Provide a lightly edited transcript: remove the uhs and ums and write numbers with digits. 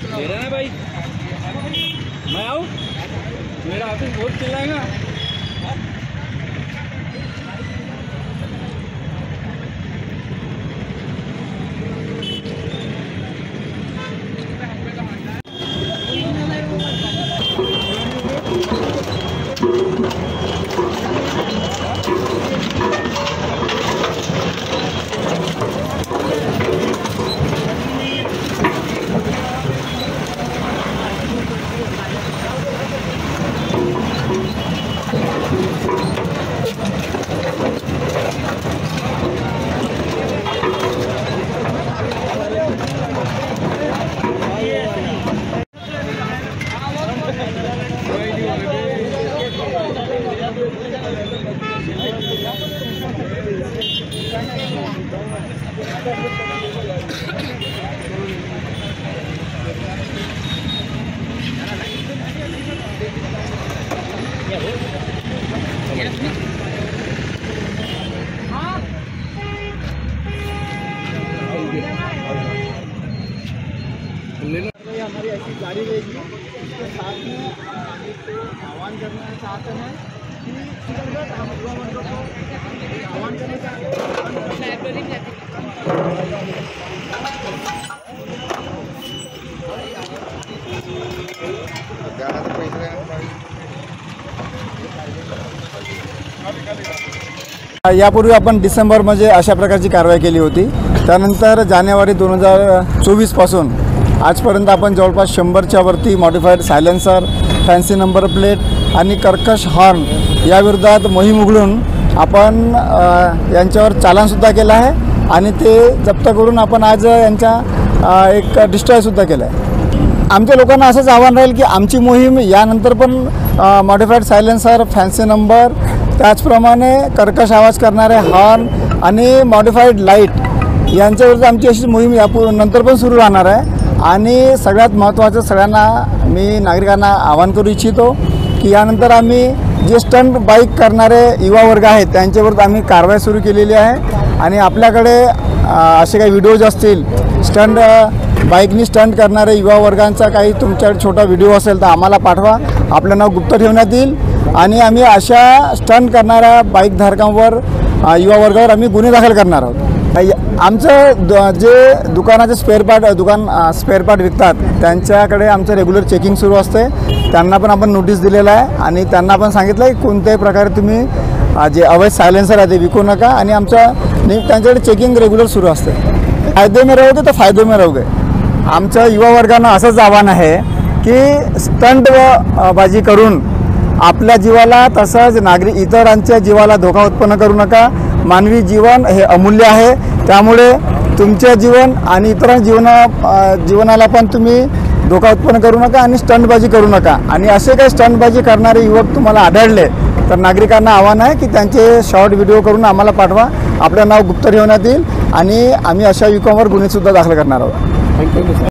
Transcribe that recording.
दे रहे ना भाई, मैं आऊँ, मेरा ऑफिस बहुत चिल्लाएगा। हमारी ऐसी गाड़ी रहेगी, उसके साथ में आह्वान करना चाहते हैं कि हम युवा वर्गों को आह्वान करना चाहते हैं। यापूर्वी आपण डिसेंबरमध्ये अशा प्रकारची कारवाई केली होती। त्यानंतर जानेवारी 2024 पासून आजपर्यंत आपण जवळपास 100च्या वरती modified silencer, fancy number plate आणि कर्कश हॉर्न याविरोधात मोहीम उघडून आपण यांच्यावर चालानसुद्धा केलं आहे आणि ते जप्त करून आपण आज यांच्या एक डिस्ट्रॉयसुद्धा केलं आहे। आमच्या लोकांना असंच आव्हान राहील की आमची मोहीम यानंतर पण मॉडिफाईड सायलेन्सर, फॅन्सी नंबर, त्याचप्रमाणे कर्कश आवाज करणारे हॉर्न आणि मॉडिफाईड लाईट यांच्याविरुद्ध आमची अशी मोहीम नंतर पण सुरू राहणार आहे। आणि सगळ्यात महत्त्वाचं सगळ्यांना मी नागरिकांना आवाहन करू इच्छितो की यानंतर आम्ही जे स्टंट बाईक करणारे युवा वर्ग आहेत त्यांच्याविरुद्ध आम्ही कारवाई सुरू केलेली आहे। आणि आपल्याकडे असे काही व्हिडिओज असतील, बाईकनी स्टंट करणारे युवा वर्गांचा काही तुमच्याकडे छोटा व्हिडिओ असेल तर आम्हाला पाठवा, आपलं नाव गुप्त ठेवण्यात येईल आणि आम्ही अशा स्टंट करणाऱ्या बाईकधारकांवर, युवा वर्गावर आम्ही गुन्हे दाखल करणार आहोत। आमचं जे दुकानाचे स्पेअर पार्ट विकतात त्यांच्याकडे आमचं रेग्युलर चेकिंग सुरू असते। त्यांना पण आपण नोटीस दिलेला आहे आणि त्यांना पण सांगितलं आहे की कोणत्याही प्रकारे तुम्ही जे अवैध सायलेन्सर आहे ते विकू नका आणि त्यांच्याकडे चेकिंग रेग्युलर सुरू असते। फायदे में रहोगे तर फायदे में रहोगे। आमचं युवा वर्गांना असंच आव्हान आहे की स्टंट बाजी करून आपल्या जीवाला तसंच इतरांच्या जीवाला धोका उत्पन्न करू नका। मानवी जीवन हे अमूल्य आहे, त्यामुळे तुमचे जीवन आणि इतरांच्या जीवनाला पण तुम्ही धोका उत्पन्न करू नका आणि स्टंटबाजी करू नका। आणि असे काही स्टंटबाजी करणारे युवक तुम्हाला आढळले तर नागरिकांना आव्हान आहे की त्यांचे शॉर्ट व्हिडिओ करून आम्हाला पाठवा, आपलं नाव गुप्त ठेवण्यात येईल आणि आम्ही अशा युवकांवर गुन्हेसुद्धा दाखल करणार आहोत। थँक्यू।